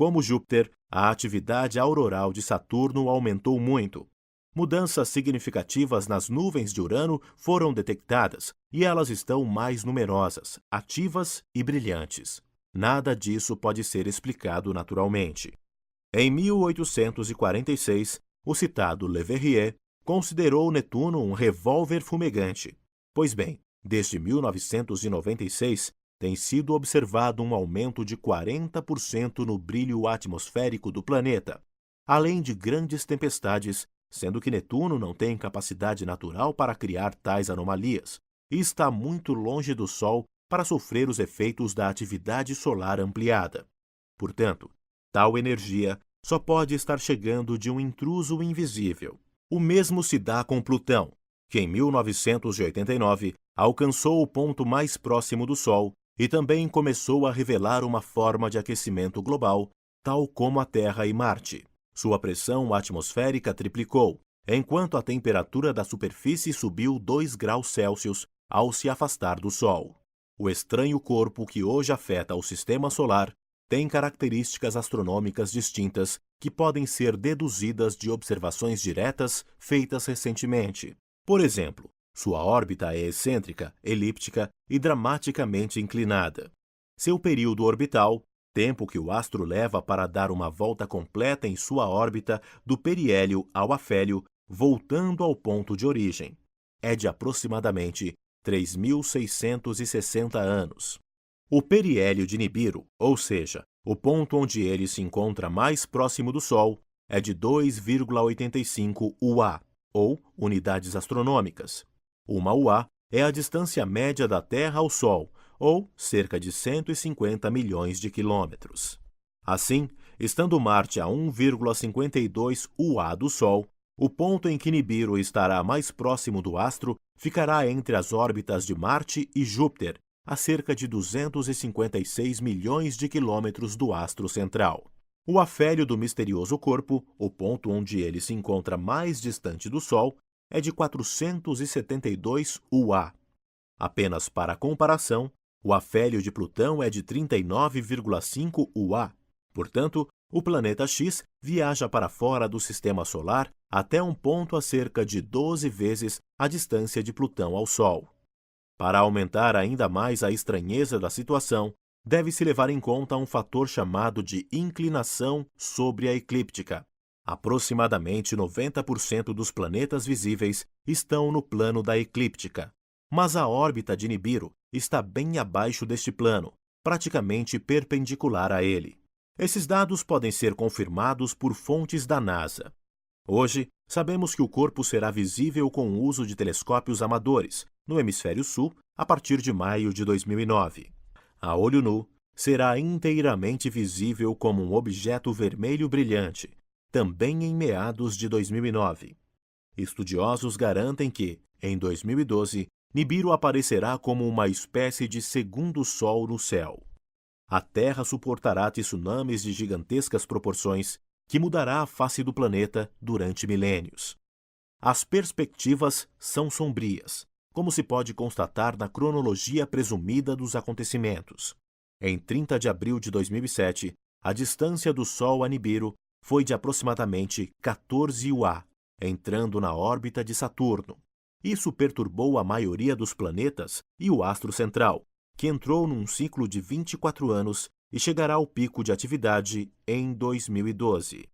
Como Júpiter, a atividade auroral de Saturno aumentou muito. Mudanças significativas nas nuvens de Urano foram detectadas e elas estão mais numerosas, ativas e brilhantes. Nada disso pode ser explicado naturalmente. Em 1846, o citado Le Verrier considerou Netuno um revólver fumegante. Pois bem, desde 1996, tem sido observado um aumento de 40% no brilho atmosférico do planeta, além de grandes tempestades, sendo que Netuno não tem capacidade natural para criar tais anomalias e está muito longe do Sol para sofrer os efeitos da atividade solar ampliada. Portanto, tal energia só pode estar chegando de um intruso invisível. O mesmo se dá com Plutão, que em 1989 alcançou o ponto mais próximo do Sol e também começou a revelar uma forma de aquecimento global, tal como a Terra e Marte. Sua pressão atmosférica triplicou, enquanto a temperatura da superfície subiu 2 graus Celsius ao se afastar do Sol. O estranho corpo que hoje afeta o Sistema Solar tem características astronômicas distintas que podem ser deduzidas de observações diretas feitas recentemente. Por exemplo, sua órbita é excêntrica, elíptica e dramaticamente inclinada. Seu período orbital, tempo que o astro leva para dar uma volta completa em sua órbita do periélio ao afélio, voltando ao ponto de origem, é de aproximadamente 3.660 anos. O periélio de Nibiru, ou seja, o ponto onde ele se encontra mais próximo do Sol, é de 2,85 UA, ou unidades astronômicas. Uma UA é a distância média da Terra ao Sol, ou cerca de 150 milhões de quilômetros. Assim, estando Marte a 1,52 UA do Sol, o ponto em que Nibiru estará mais próximo do astro ficará entre as órbitas de Marte e Júpiter, a cerca de 256 milhões de quilômetros do astro central. O afélio do misterioso corpo, o ponto onde ele se encontra mais distante do Sol, é de 472 UA. Apenas para comparação, o afélio de Plutão é de 39,5 UA. Portanto, o planeta X viaja para fora do Sistema Solar até um ponto a cerca de 12 vezes a distância de Plutão ao Sol. Para aumentar ainda mais a estranheza da situação, deve-se levar em conta um fator chamado de inclinação sobre a eclíptica. Aproximadamente 90% dos planetas visíveis estão no plano da eclíptica, mas a órbita de Nibiru está bem abaixo deste plano, praticamente perpendicular a ele. Esses dados podem ser confirmados por fontes da NASA. Hoje, sabemos que o corpo será visível com o uso de telescópios amadores, no hemisfério sul, a partir de maio de 2009. A olho nu, será inteiramente visível como um objeto vermelho brilhante, também em meados de 2009. Estudiosos garantem que, em 2012, Nibiru aparecerá como uma espécie de segundo Sol no céu. A Terra suportará tsunamis de gigantescas proporções que mudará a face do planeta durante milênios. As perspectivas são sombrias, como se pode constatar na cronologia presumida dos acontecimentos. Em 30 de abril de 2007, a distância do Sol a Nibiru foi de aproximadamente 14 UA, entrando na órbita de Saturno. Isso perturbou a maioria dos planetas e o astro central, que entrou num ciclo de 24 anos e chegará ao pico de atividade em 2012.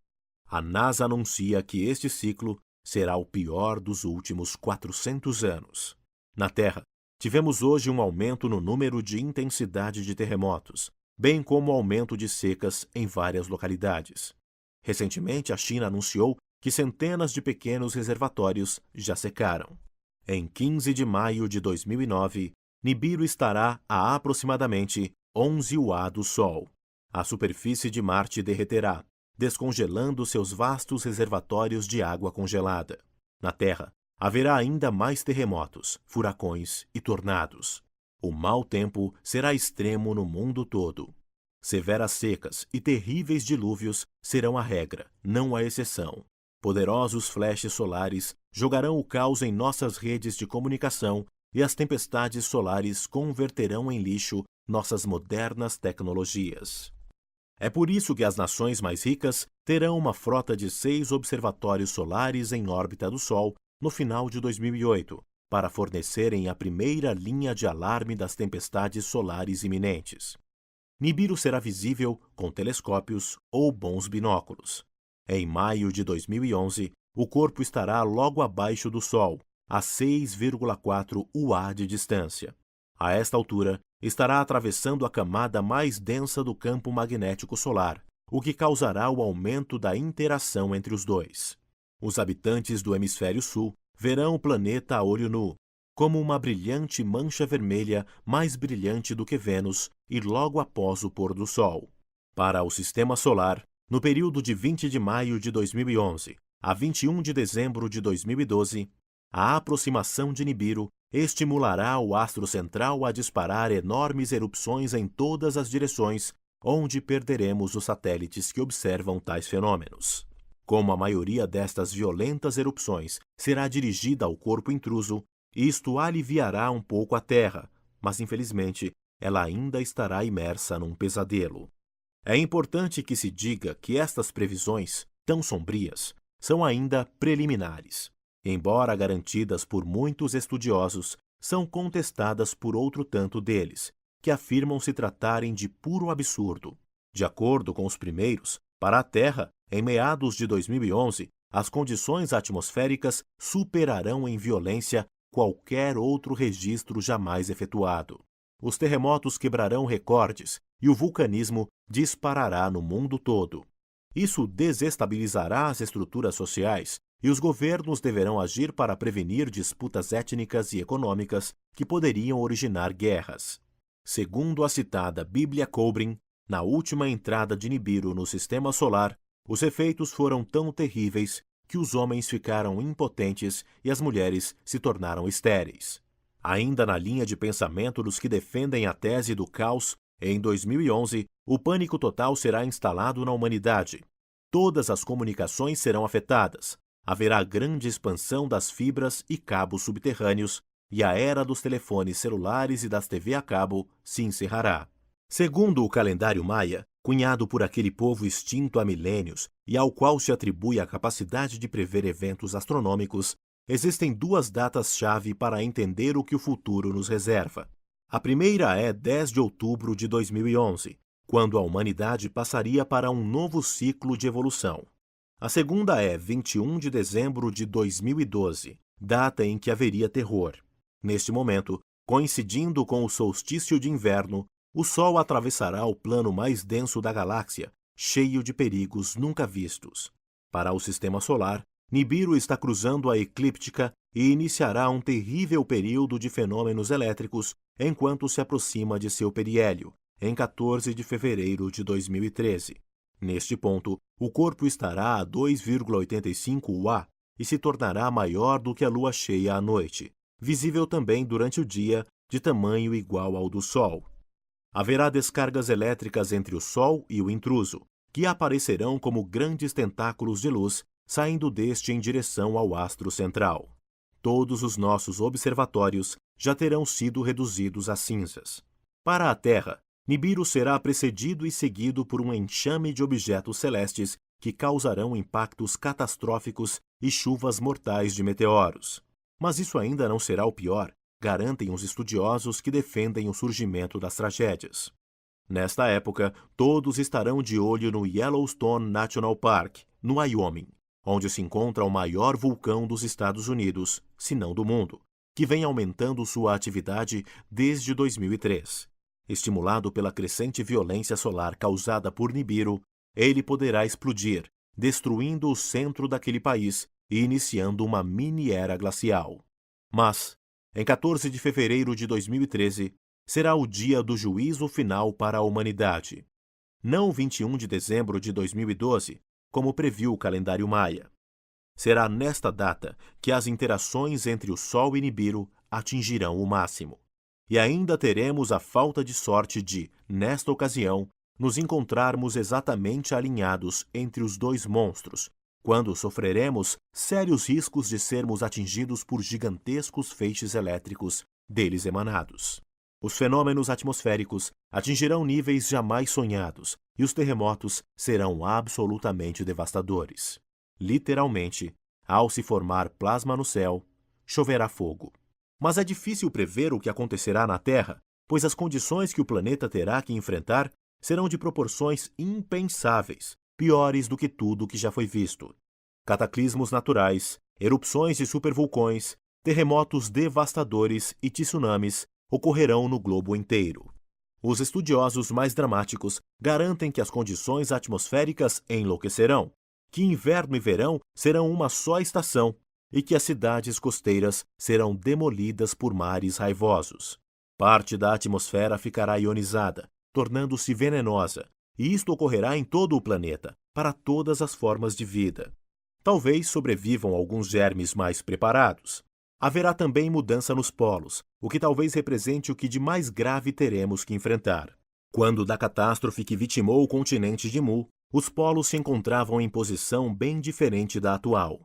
A NASA anuncia que este ciclo será o pior dos últimos 400 anos. Na Terra, tivemos hoje um aumento no número de intensidade de terremotos, bem como aumento de secas em várias localidades. Recentemente, a China anunciou que centenas de pequenos reservatórios já secaram. Em 15 de maio de 2009, Nibiru estará a aproximadamente 11 UA do Sol. A superfície de Marte derreterá, descongelando seus vastos reservatórios de água congelada. Na Terra, haverá ainda mais terremotos, furacões e tornados. O mau tempo será extremo no mundo todo. Severas secas e terríveis dilúvios serão a regra, não a exceção. Poderosos flashes solares jogarão o caos em nossas redes de comunicação e as tempestades solares converterão em lixo nossas modernas tecnologias. É por isso que as nações mais ricas terão uma frota de 6 observatórios solares em órbita do Sol no final de 2008, para fornecerem a primeira linha de alarme das tempestades solares iminentes. Nibiru será visível com telescópios ou bons binóculos. Em maio de 2011, o corpo estará logo abaixo do Sol, a 6,4 UA de distância. A esta altura, estará atravessando a camada mais densa do campo magnético solar, o que causará o aumento da interação entre os dois. Os habitantes do hemisfério sul verão o planeta a olho nu, como uma brilhante mancha vermelha mais brilhante do que Vênus e logo após o pôr do Sol. Para o Sistema Solar, no período de 20 de maio de 2011 a 21 de dezembro de 2012, a aproximação de Nibiru estimulará o astro central a disparar enormes erupções em todas as direções, onde perderemos os satélites que observam tais fenômenos. Como a maioria destas violentas erupções será dirigida ao corpo intruso, isto aliviará um pouco a Terra, mas infelizmente ela ainda estará imersa num pesadelo. É importante que se diga que estas previsões, tão sombrias, são ainda preliminares. Embora garantidas por muitos estudiosos, são contestadas por outro tanto deles, que afirmam se tratarem de puro absurdo. De acordo com os primeiros, para a Terra, em meados de 2011, as condições atmosféricas superarão em violência qualquer outro registro jamais efetuado. Os terremotos quebrarão recordes e o vulcanismo disparará no mundo todo. Isso desestabilizará as estruturas sociais e os governos deverão agir para prevenir disputas étnicas e econômicas que poderiam originar guerras. Segundo a citada Bíblia Cobrin, na última entrada de Nibiru no Sistema Solar, os efeitos foram tão terríveis que os homens ficaram impotentes e as mulheres se tornaram estéreis. Ainda na linha de pensamento dos que defendem a tese do caos, em 2011, o pânico total será instalado na humanidade. Todas as comunicações serão afetadas. Haverá grande expansão das fibras e cabos subterrâneos e a era dos telefones celulares e das TV a cabo se encerrará. Segundo o calendário maia, cunhado por aquele povo extinto há milênios e ao qual se atribui a capacidade de prever eventos astronômicos, existem duas datas-chave para entender o que o futuro nos reserva. A primeira é 10 de outubro de 2011, quando a humanidade passaria para um novo ciclo de evolução. A segunda é 21 de dezembro de 2012, data em que haveria terror. Neste momento, coincidindo com o solstício de inverno, o Sol atravessará o plano mais denso da galáxia, cheio de perigos nunca vistos. Para o Sistema Solar, Nibiru está cruzando a eclíptica e iniciará um terrível período de fenômenos elétricos enquanto se aproxima de seu periélio, em 14 de fevereiro de 2013. Neste ponto, o corpo estará a 2,85 UA e se tornará maior do que a lua cheia à noite, visível também durante o dia, de tamanho igual ao do Sol. Haverá descargas elétricas entre o Sol e o intruso, que aparecerão como grandes tentáculos de luz saindo deste em direção ao astro central. Todos os nossos observatórios já terão sido reduzidos a cinzas. Para a Terra, Nibiru será precedido e seguido por um enxame de objetos celestes que causarão impactos catastróficos e chuvas mortais de meteoros. Mas isso ainda não será o pior, garantem os estudiosos que defendem o surgimento das tragédias. Nesta época, todos estarão de olho no Yellowstone National Park, no Wyoming, onde se encontra o maior vulcão dos Estados Unidos, se não do mundo, que vem aumentando sua atividade desde 2003. Estimulado pela crescente violência solar causada por Nibiru, ele poderá explodir, destruindo o centro daquele país e iniciando uma mini-era glacial. Mas, em 14 de fevereiro de 2013, será o dia do juízo final para a humanidade. Não 21 de dezembro de 2012, como previu o calendário maia. Será nesta data que as interações entre o Sol e Nibiru atingirão o máximo. E ainda teremos a falta de sorte de, nesta ocasião, nos encontrarmos exatamente alinhados entre os dois monstros, quando sofreremos sérios riscos de sermos atingidos por gigantescos feixes elétricos deles emanados. Os fenômenos atmosféricos atingirão níveis jamais sonhados, e os terremotos serão absolutamente devastadores. Literalmente, ao se formar plasma no céu, choverá fogo. Mas é difícil prever o que acontecerá na Terra, pois as condições que o planeta terá que enfrentar serão de proporções impensáveis, piores do que tudo que já foi visto. Cataclismos naturais, erupções de supervulcões, terremotos devastadores e tsunamis ocorrerão no globo inteiro. Os estudiosos mais dramáticos garantem que as condições atmosféricas enlouquecerão, que inverno e verão serão uma só estação e que as cidades costeiras serão demolidas por mares raivosos. Parte da atmosfera ficará ionizada, tornando-se venenosa, e isto ocorrerá em todo o planeta, para todas as formas de vida. Talvez sobrevivam alguns germes mais preparados. Haverá também mudança nos polos, o que talvez represente o que de mais grave teremos que enfrentar. Quando da catástrofe que vitimou o continente de Mu, os polos se encontravam em posição bem diferente da atual.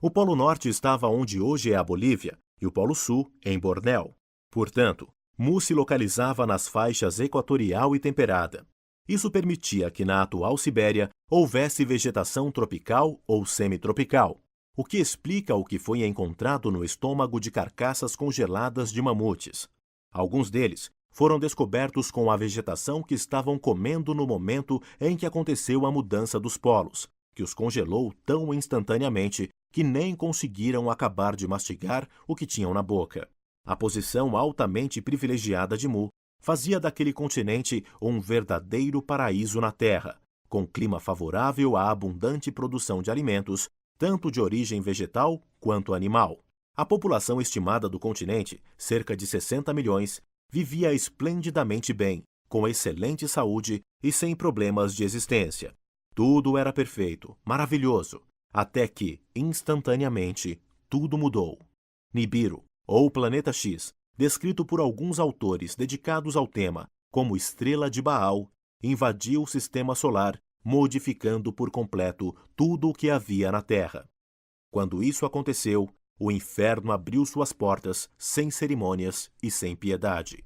O Polo Norte estava onde hoje é a Bolívia, e o Polo Sul, em Bornéu. Portanto, Mu se localizava nas faixas equatorial e temperada. Isso permitia que na atual Sibéria houvesse vegetação tropical ou semitropical, o que explica o que foi encontrado no estômago de carcaças congeladas de mamutes. Alguns deles foram descobertos com a vegetação que estavam comendo no momento em que aconteceu a mudança dos polos, que os congelou tão instantaneamente que nem conseguiram acabar de mastigar o que tinham na boca. A posição altamente privilegiada de Mu fazia daquele continente um verdadeiro paraíso na Terra, com clima favorável à abundante produção de alimentos, tanto de origem vegetal quanto animal. A população estimada do continente, cerca de 60 milhões, vivia esplendidamente bem, com excelente saúde e sem problemas de existência. Tudo era perfeito, maravilhoso, até que, instantaneamente, tudo mudou. Nibiru, ou Planeta X, descrito por alguns autores dedicados ao tema como Estrela de Baal, invadiu o sistema solar, modificando por completo tudo o que havia na Terra. Quando isso aconteceu, o inferno abriu suas portas sem cerimônias e sem piedade.